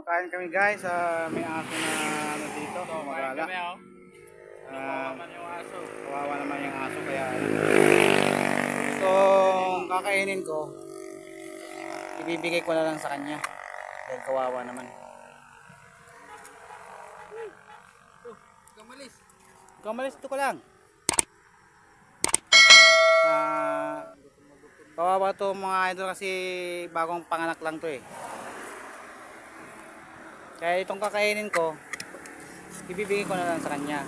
Kain kami guys, may aso na ano dito, magala. Kawawa naman yung aso kaya so kakainin ko, ibibigay ko na lang sa kanya dahil kawawa naman. Kamalis ito ko lang. Kawawa to mga idol kasi bagong panganak lang to eh. Kaya itong kakainin ko, ibibigay ko na lang sa kanya.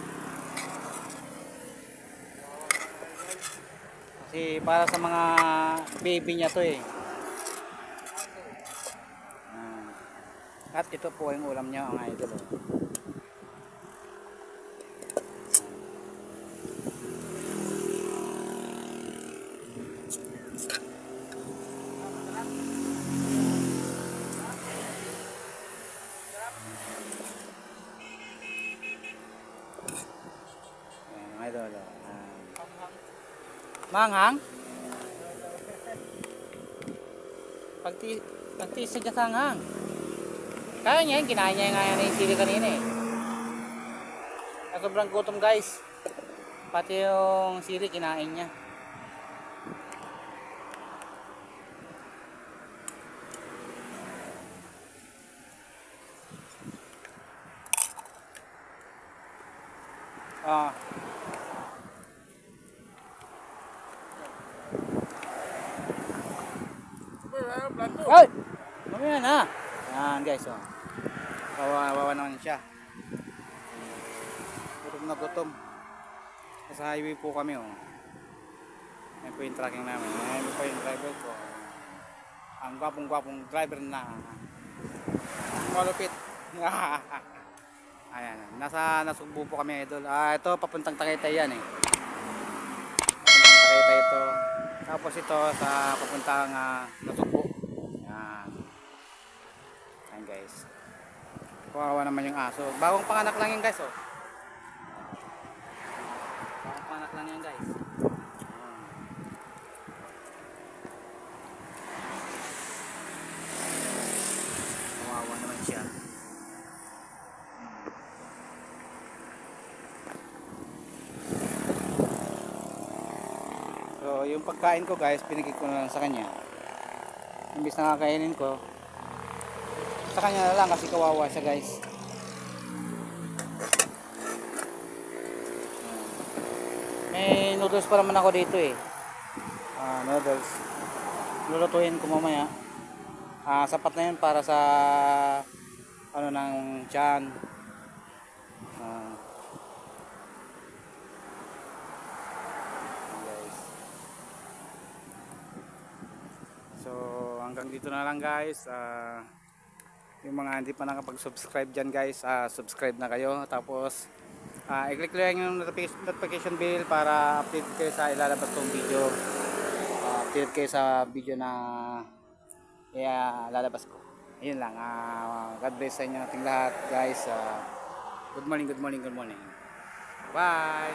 Kasi para sa mga baby niya to eh. At ito po yung ulam niya mga idol. Idol. Manghang? Pagtiis niya sa hanghang. Kaya niya yun, kinain niya nga yung sili kanina eh. Sobrang gutom guys. Pati yung sili kinain niya. Ay! Mamaya na. Yan guys oh. Kawawa naman siya. Gutom na gutom. Sa highway po kami oh. Yan po yung tracking namin. Yan po yung driver ko. Ang gwapong driver na. Malupit. Ayan. Nasa Nasugbu po kami idol. Ito papuntang Tagaytay yan eh. Papuntang Tagaytay ito. Tapos ito sa papuntang Nasugbu. Yan. Ayan guys. Kawawa naman yung aso. Bagong panganak lang yan guys oh. Bagong panganak lang yan guys. Kawawa naman siya. So yung pagkain ko guys, pinigay ko na lang sa kanya. Imbis na kakainin ko, sa kanya na lang kasi kawawa siya guys. May noodles pa naman ako dito eh. Noodles. Lulutuin ko mamaya. Sapat na yun para sa ano ng tiyan. Guys. So hanggang dito na lang guys. Yung mga hindi pa nakapag-subscribe dyan guys, subscribe na kayo. Tapos i-click lang yung notification bell para update kayo sa ilalabas kong video. Update kayo sa video na lalabas ko. Ayun lang. God bless sa inyo nating lahat guys. Good morning. Bye.